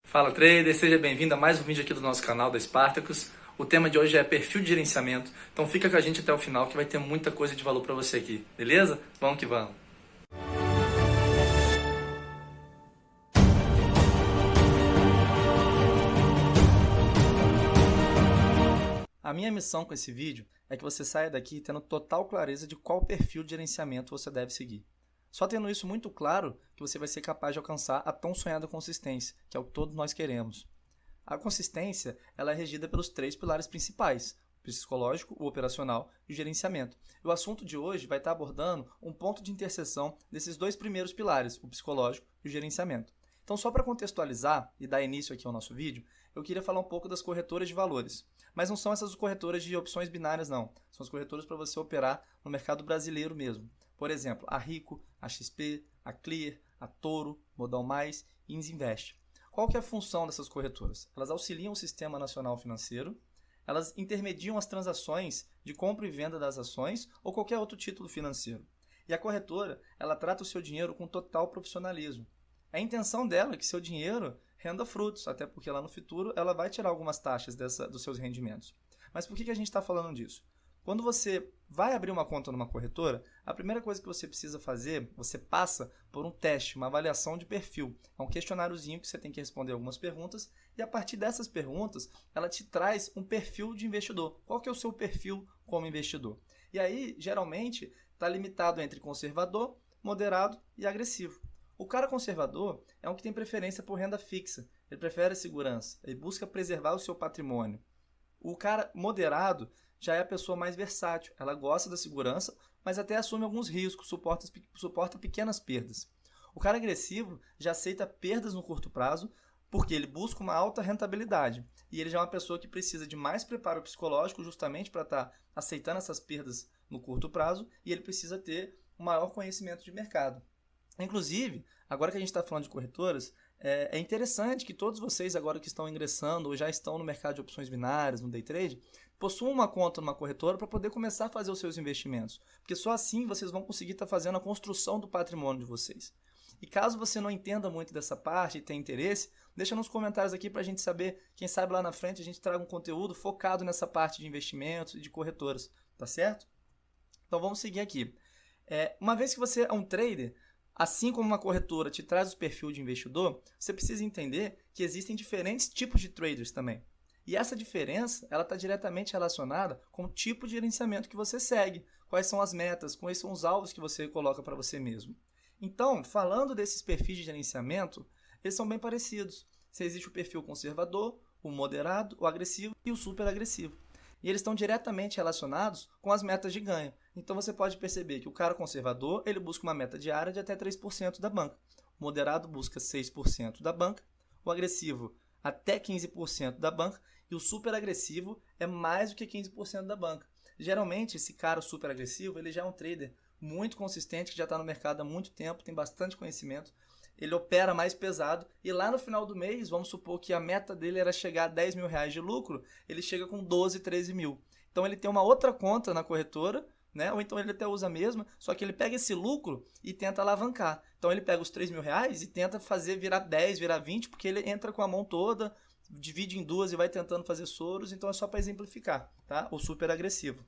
Fala trader, seja bem-vindo a mais um vídeo aqui do nosso canal da Spartacus. O tema de hoje é perfil de gerenciamento, então fica com a gente até o final que vai ter muita coisa de valor para você aqui, beleza? Vamos que vamos! A minha missão com esse vídeo é que você saia daqui tendo total clareza de qual perfil de gerenciamento você deve seguir. Só tendo isso muito claro que você vai ser capaz de alcançar a tão sonhada consistência, que é o que todos nós queremos. A consistência ela é regida pelos três pilares principais, o psicológico, o operacional e o gerenciamento. E o assunto de hoje vai estar abordando um ponto de interseção desses dois primeiros pilares, o psicológico e o gerenciamento. Então, só para contextualizar e dar início aqui ao nosso vídeo, eu queria falar um pouco das corretoras de valores. Mas não são essas corretoras de opções binárias, não. São as corretoras para você operar no mercado brasileiro mesmo. Por exemplo, a Rico, a XP, a Clear, a Toro, Modal Mais e Insinvest. Qual que é a função dessas corretoras? Elas auxiliam o sistema nacional financeiro, elas intermediam as transações de compra e venda das ações ou qualquer outro título financeiro. E a corretora, ela trata o seu dinheiro com total profissionalismo. A intenção dela é que seu dinheiro renda frutos, até porque lá no futuro ela vai tirar algumas taxas dos seus rendimentos. Mas por que a gente está falando disso? Quando você vai abrir uma conta numa corretora, a primeira coisa que você precisa fazer, você passa por um teste, uma avaliação de perfil. É um questionáriozinho que você tem que responder algumas perguntas e a partir dessas perguntas, ela te traz um perfil de investidor. Qual que é o seu perfil como investidor? E aí, geralmente, está limitado entre conservador, moderado e agressivo. O cara conservador é um que tem preferência por renda fixa, ele prefere a segurança, ele busca preservar o seu patrimônio. O cara moderado já é a pessoa mais versátil, ela gosta da segurança, mas até assume alguns riscos, suporta pequenas perdas. O cara agressivo já aceita perdas no curto prazo, porque ele busca uma alta rentabilidade, e ele já é uma pessoa que precisa de mais preparo psicológico justamente para estar aceitando essas perdas no curto prazo, e ele precisa ter um maior conhecimento de mercado. Inclusive, agora que a gente está falando de corretoras, é interessante que todos vocês agora que estão ingressando ou já estão no mercado de opções binárias, no day trade, possuam uma conta numa corretora para poder começar a fazer os seus investimentos. Porque só assim vocês vão conseguir estar fazendo a construção do patrimônio de vocês. E caso você não entenda muito dessa parte e tenha interesse, deixa nos comentários aqui para a gente saber, quem sabe lá na frente a gente traga um conteúdo focado nessa parte de investimentos e de corretoras, tá certo? Então vamos seguir aqui. Uma vez que você é um trader, assim como uma corretora te traz o perfil de investidor, você precisa entender que existem diferentes tipos de traders também. E essa diferença ela está diretamente relacionada com o tipo de gerenciamento que você segue, quais são as metas, quais são os alvos que você coloca para você mesmo. Então, falando desses perfis de gerenciamento, eles são bem parecidos. Se existe o perfil conservador, o moderado, o agressivo e o super agressivo. E eles estão diretamente relacionados com as metas de ganho. Então você pode perceber que o cara conservador ele busca uma meta diária de até 3% da banca. O moderado busca 6% da banca. O agressivo até 15% da banca. E o super agressivo é mais do que 15% da banca. Geralmente esse cara super agressivo ele já é um trader muito consistente, que já está no mercado há muito tempo, tem bastante conhecimento. Ele opera mais pesado e lá no final do mês, vamos supor que a meta dele era chegar a 10 mil reais de lucro, ele chega com 12, 13 mil. Então ele tem uma outra conta na corretora, né? Ou então ele até usa a mesma, só que ele pega esse lucro e tenta alavancar. Então ele pega os 3 mil reais e tenta fazer virar 10, virar 20, porque ele entra com a mão toda, divide em duas e vai tentando fazer soros, então é só para exemplificar, tá? O super agressivo.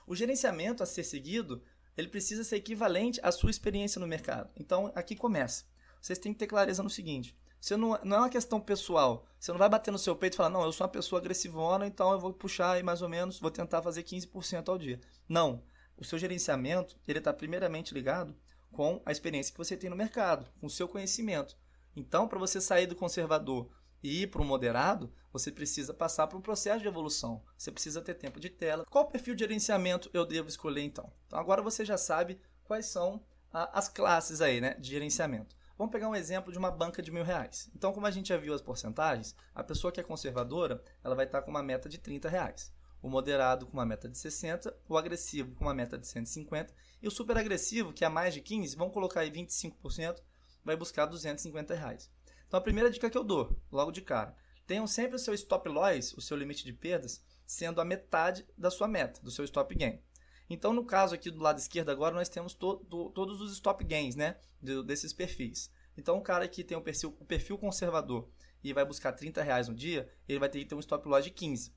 O gerenciamento a ser seguido ele precisa ser equivalente à sua experiência no mercado. Então, aqui começa. Vocês têm que ter clareza no seguinte. Você não é uma questão pessoal. Você não vai bater no seu peito e falar, não, eu sou uma pessoa agressivona, então eu vou puxar aí mais ou menos, vou tentar fazer 15% ao dia. Não. O seu gerenciamento, ele está primeiramente ligado com a experiência que você tem no mercado, com o seu conhecimento. Então, para você sair do conservador e ir para o moderado, você precisa passar por um processo de evolução. Você precisa ter tempo de tela. Qual perfil de gerenciamento eu devo escolher então? Então agora você já sabe quais são as classes aí, né, de gerenciamento. Vamos pegar um exemplo de uma banca de R$1.000. Então, como a gente já viu as porcentagens, a pessoa que é conservadora, ela vai estar com uma meta de R$30. O moderado com uma meta de 60, o agressivo com uma meta de 150 e o super agressivo, que é mais de 15, vamos colocar aí 25%, vai buscar R$250. Então, a primeira dica que eu dou, logo de cara, tenham sempre o seu stop loss, o seu limite de perdas, sendo a metade da sua meta, do seu stop gain. Então, no caso aqui do lado esquerdo agora, nós temos todos os stop gains, né, desses perfis. Então, o cara que tem o perfil conservador e vai buscar R$ 30 no dia, ele vai ter que ter um stop loss de 15.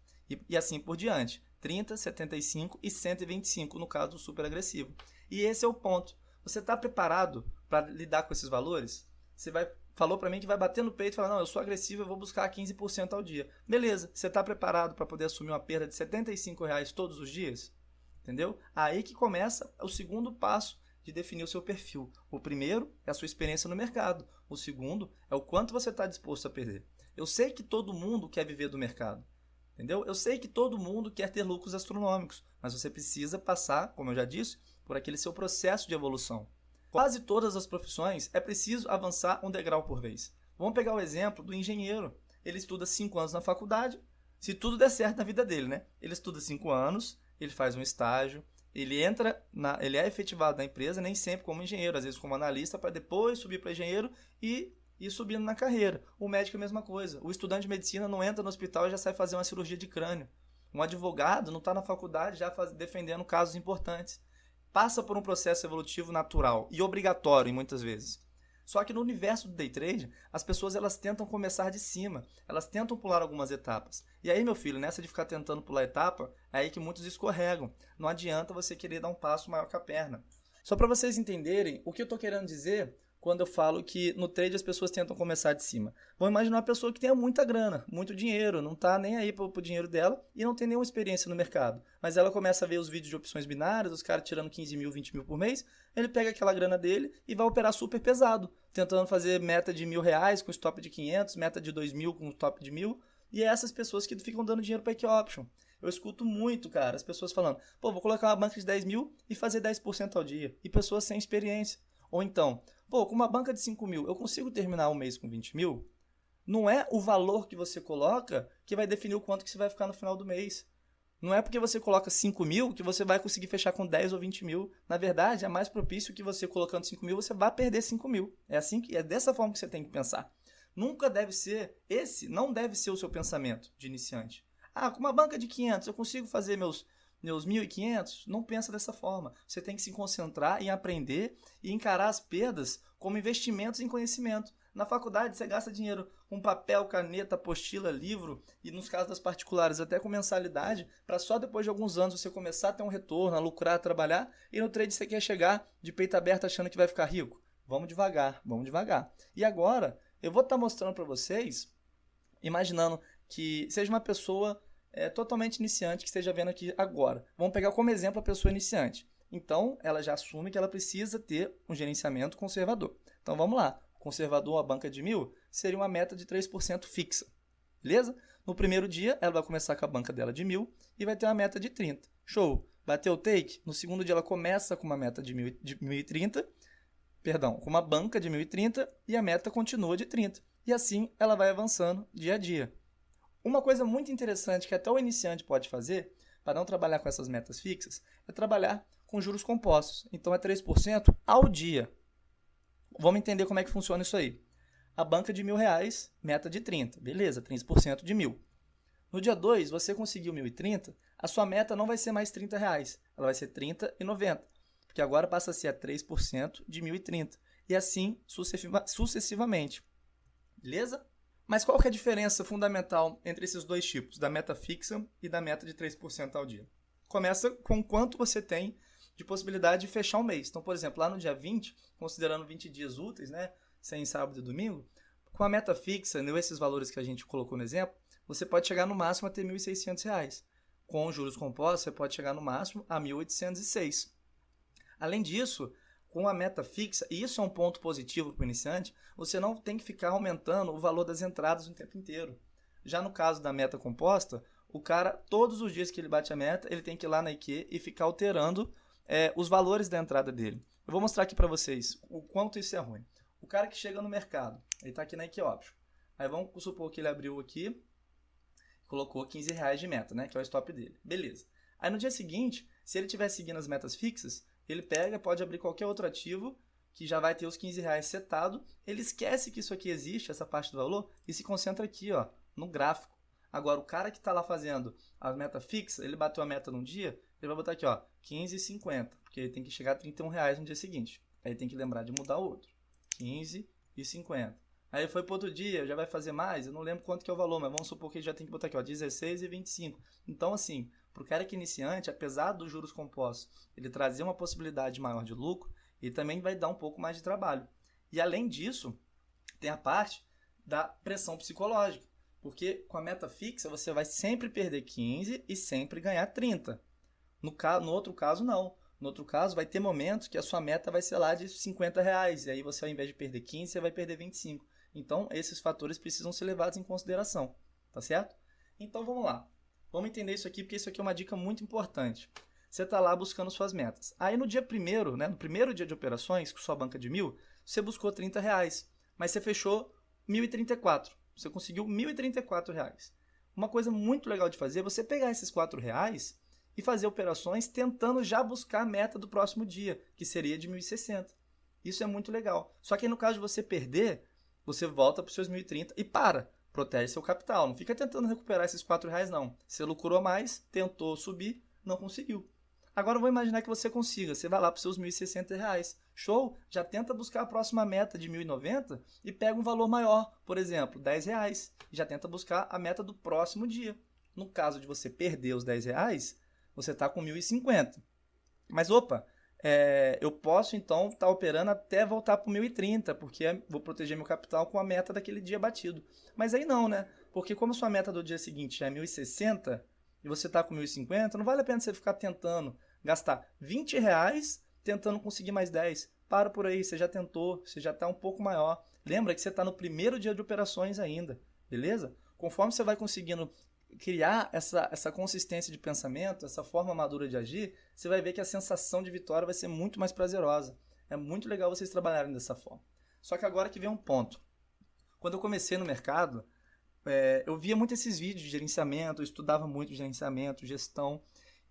E assim por diante. 30, 75 e 125 no caso do super agressivo. E esse é o ponto. Você está preparado para lidar com esses valores? Você falou para mim que vai bater no peito e falar, não, eu sou agressivo, eu vou buscar 15% ao dia. Beleza, você está preparado para poder assumir uma perda de R$ 75 todos os dias? Entendeu? Aí que começa o segundo passo de definir o seu perfil. O primeiro é a sua experiência no mercado. O segundo é o quanto você está disposto a perder. Eu sei que todo mundo quer viver do mercado. Entendeu? Eu sei que todo mundo quer ter lucros astronômicos, mas você precisa passar, como eu já disse, por aquele seu processo de evolução. Quase todas as profissões é preciso avançar um degrau por vez. Vamos pegar o exemplo do engenheiro. Ele estuda 5 anos na faculdade, se tudo der certo na vida dele, né? Ele estuda 5 anos, ele faz um estágio, ele é efetivado na empresa, nem sempre como engenheiro, às vezes como analista, para depois subir para engenheiro e ir subindo na carreira. O médico é a mesma coisa. O estudante de medicina não entra no hospital e já sai fazer uma cirurgia de crânio. Um advogado não está na faculdade já defendendo casos importantes. Passa por um processo evolutivo natural e obrigatório, muitas vezes. Só que no universo do day trade, as pessoas elas tentam começar de cima, elas tentam pular algumas etapas. E aí, meu filho, nessa de ficar tentando pular etapa, é aí que muitos escorregam. Não adianta você querer dar um passo maior que a perna. Só para vocês entenderem o que eu estou querendo dizer quando eu falo que no trade as pessoas tentam começar de cima. Vamos imaginar uma pessoa que tenha muita grana, muito dinheiro, não está nem aí para o dinheiro dela e não tem nenhuma experiência no mercado. Mas ela começa a ver os vídeos de opções binárias, os caras tirando 15 mil, 20 mil por mês, ele pega aquela grana dele e vai operar super pesado, tentando fazer meta de R$ 1.000 com stop de 500, meta de 2.000 com stop de 1.000, e é essas pessoas que ficam dando dinheiro para Equi Option. Eu escuto muito, cara, as pessoas falando, pô, vou colocar uma banca de 10 mil e fazer 10% ao dia, e pessoas sem experiência. Ou então, pô, com uma banca de 5 mil, eu consigo terminar um mês com 20 mil? Não é o valor que você coloca que vai definir o quanto que você vai ficar no final do mês. Não é porque você coloca 5 mil que você vai conseguir fechar com 10 ou 20 mil. Na verdade, é mais propício que você colocando 5 mil, você vai perder 5 mil. É dessa forma que você tem que pensar. Nunca deve ser, não deve ser o seu pensamento de iniciante. Ah, com uma banca de 500 eu consigo fazer meus 1.500, não pensa dessa forma. Você tem que se concentrar em aprender e encarar as perdas como investimentos em conhecimento. Na faculdade você gasta dinheiro com papel, caneta, apostila, livro e nos casos das particulares até com mensalidade para só depois de alguns anos você começar a ter um retorno, a lucrar, a trabalhar e no trade você quer chegar de peito aberto achando que vai ficar rico. Vamos devagar, vamos devagar. E agora eu vou estar mostrando para vocês, imaginando que seja uma pessoa totalmente iniciante que esteja vendo aqui agora. Vamos pegar como exemplo a pessoa iniciante. Então, ela já assume que ela precisa ter um gerenciamento conservador. Então, vamos lá. Conservador, a banca de 1.000, seria uma meta de 3% fixa. Beleza? No primeiro dia, ela vai começar com a banca dela de 1.000 e vai ter uma meta de 30. Show! Bateu o take? No segundo dia, ela começa com uma meta de 1.030, com uma banca de 1.030 e a meta continua de 30. E assim, ela vai avançando dia a dia. Uma coisa muito interessante que até o iniciante pode fazer, para não trabalhar com essas metas fixas, é trabalhar com juros compostos. Então, é 3% ao dia. Vamos entender como é que funciona isso aí. A banca de R$ 1.000, meta de 30. Beleza, 3% de 1.000. No dia 2, você conseguiu 1.030, a sua meta não vai ser mais R$ 30. Ela vai ser 30,90. Porque agora passa a ser a 3% de 1.030. E assim sucessivamente. Beleza? Mas qual que é a diferença fundamental entre esses dois tipos, da meta fixa e da meta de 3% ao dia? Começa com quanto você tem de possibilidade de fechar um mês. Então, por exemplo, lá no dia 20, considerando 20 dias úteis, né, sem sábado e domingo, com a meta fixa, esses valores que a gente colocou no exemplo, você pode chegar no máximo a ter R$ 1.600. Com juros compostos, você pode chegar no máximo a 1.806. Além disso, com a meta fixa, e isso é um ponto positivo para o iniciante, você não tem que ficar aumentando o valor das entradas o tempo inteiro. Já no caso da meta composta, o cara, todos os dias que ele bate a meta, ele tem que ir lá na IQ e ficar alterando os valores da entrada dele. Eu vou mostrar aqui para vocês o quanto isso é ruim. O cara que chega no mercado, ele está aqui na IQ Option. Aí vamos supor que ele abriu aqui, colocou R$ 15 de meta, né, que é o stop dele. Beleza. Aí no dia seguinte, se ele estiver seguindo as metas fixas, ele pode abrir qualquer outro ativo que já vai ter os R$ 15 setado. Ele esquece que isso aqui existe, essa parte do valor, e se concentra aqui, ó, no gráfico. Agora, o cara que está lá fazendo a meta fixa, ele bateu a meta num dia, ele vai botar aqui, ó, 15,50, porque ele tem que chegar a R$ 31 no dia seguinte. Aí ele tem que lembrar de mudar o outro. 15,50. Aí foi para outro dia, já vai fazer mais, eu não lembro quanto que é o valor, mas vamos supor que já tem que botar aqui, ó, 16 e 25. Então, assim, para o cara que é iniciante, apesar dos juros compostos, ele trazer uma possibilidade maior de lucro, ele também vai dar um pouco mais de trabalho. E além disso, tem a parte da pressão psicológica, porque com a meta fixa você vai sempre perder 15 e sempre ganhar 30. No outro caso, não. No outro caso, vai ter momentos que a sua meta vai ser lá de R$50, e aí você, ao invés de perder 15, você vai perder 25. Então, esses fatores precisam ser levados em consideração, tá certo? Então, vamos lá. Vamos entender isso aqui, porque isso aqui é uma dica muito importante. Você está lá buscando suas metas. Aí, no dia primeiro, né, no primeiro dia de operações, com sua banca de 1.000, você buscou R$30, mas você fechou 1.034. Você conseguiu R$1.034. Uma coisa muito legal de fazer é você pegar esses R$4 e fazer operações tentando já buscar a meta do próximo dia, que seria de 1.060. Isso é muito legal. Só que aí, no caso de você perder, você volta para os seus 1.030 e protege seu capital. Não fica tentando recuperar esses R$4 não. Você lucrou mais, tentou subir, não conseguiu. Agora eu vou imaginar que você consiga. Você vai lá para os seus R$1.060. Show? Já tenta buscar a próxima meta de 1.090 e pega um valor maior, por exemplo, R$10. Já tenta buscar a meta do próximo dia. No caso de você perder os R$10, você está com 1.050. Mas opa, eu posso então estar operando até voltar para o 1.030, porque vou proteger meu capital com a meta daquele dia batido. Mas aí não, né? Porque como sua meta do dia seguinte já é 1.060 e você está com 1.050, não vale a pena você ficar tentando gastar R$20 tentando conseguir mais 10. Para por aí, você já tentou, você já está um pouco maior. Lembra que você está no primeiro dia de operações ainda, beleza? Conforme você vai conseguindo criar essa consistência de pensamento, essa forma madura de agir, você vai ver que a sensação de vitória vai ser muito mais prazerosa. É muito legal vocês trabalharem dessa forma. Só que agora que vem um ponto. Quando eu comecei no mercado, eu via muito esses vídeos de gerenciamento, eu estudava muito gerenciamento, gestão,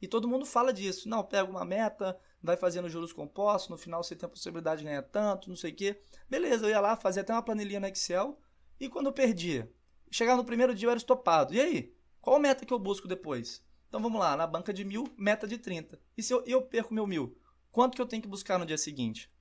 e todo mundo fala disso. Não, pega uma meta, vai fazendo juros compostos, no final você tem a possibilidade de ganhar tanto, não sei o quê. Beleza, eu ia lá, fazia até uma planilhinha no Excel, e quando eu perdia, chegava no primeiro dia eu era estopado. E aí? Qual a meta que eu busco depois? Então vamos lá, na banca de 1.000, meta de 30. E se eu perco meu 1.000, quanto que eu tenho que buscar no dia seguinte?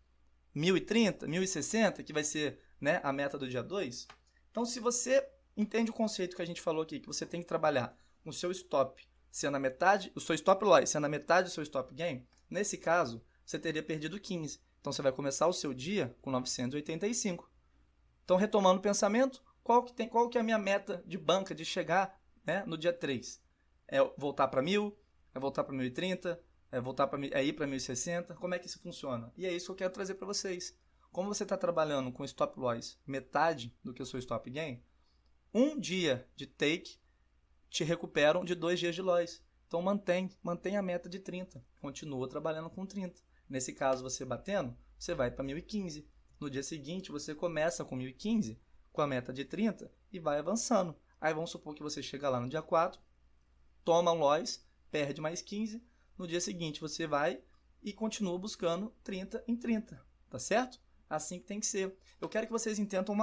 1.030, 1.060, que vai ser, né, a meta do dia 2? Então se você entende o conceito que a gente falou aqui, que você tem que trabalhar com o seu stop sendo a metade, o seu stop loss sendo a metade do seu stop gain, nesse caso, você teria perdido 15. Então você vai começar o seu dia com 985. Então retomando o pensamento, qual que é a minha meta de banca de chegar, né, no dia 3? É voltar para 1.000? É voltar para 1.030? É ir para 1.060? Como é que isso funciona? E é isso que eu quero trazer para vocês. Como você está trabalhando com stop loss metade do que o seu stop gain, um dia de take te recuperam de 2 dias de loss. Então mantém a meta de 30. Continua trabalhando com 30. Nesse caso, você batendo, você vai para 1.015. No dia seguinte, você começa com 1.015, com a meta de 30 e vai avançando. Aí vamos supor que você chega lá no dia 4, toma um loss, perde mais 15. No dia seguinte, você vai e continua buscando 30 em 30. Tá certo? Assim que tem que ser. Eu quero que vocês entendam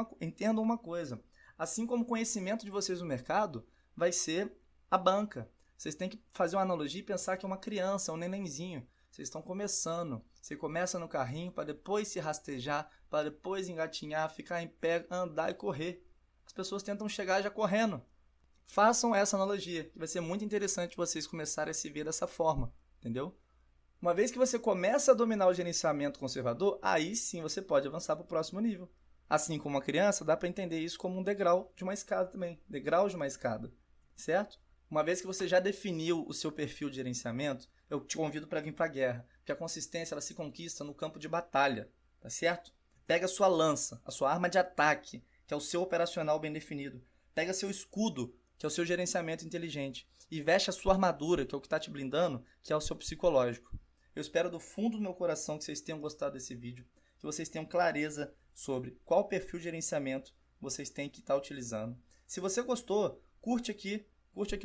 uma coisa. Assim como o conhecimento de vocês no mercado vai ser a banca. Vocês têm que fazer uma analogia e pensar que é uma criança, um nenenzinho. Vocês estão começando. Você começa no carrinho para depois se rastejar, para depois engatinhar, ficar em pé, andar e correr. As pessoas tentam chegar já correndo. Façam essa analogia, que vai ser muito interessante vocês começarem a se ver dessa forma, entendeu? Uma vez que você começa a dominar o gerenciamento conservador, aí sim você pode avançar para o próximo nível. Assim como uma criança, dá para entender isso como um degrau de uma escada também. Degrau de uma escada, certo? Uma vez que você já definiu o seu perfil de gerenciamento, eu te convido para vir para a guerra, porque a consistência ela se conquista no campo de batalha, tá certo? Pega a sua lança, a sua arma de ataque, que é o seu operacional bem definido. Pega seu escudo, que é o seu gerenciamento inteligente. E veste a sua armadura, que é o que está te blindando, que é o seu psicológico. Eu espero do fundo do meu coração que vocês tenham gostado desse vídeo, que vocês tenham clareza sobre qual perfil de gerenciamento vocês têm que estar utilizando. Se você gostou, curte aqui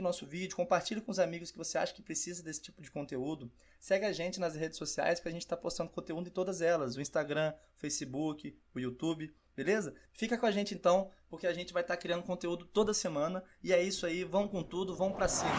nosso vídeo, compartilhe com os amigos que você acha que precisa desse tipo de conteúdo. Segue a gente nas redes sociais, que a gente está postando conteúdo em todas elas, o Instagram, o Facebook, o YouTube, beleza? Fica com a gente então, porque a gente vai estar criando conteúdo toda semana, e é isso aí, vamos com tudo, vamos pra cima!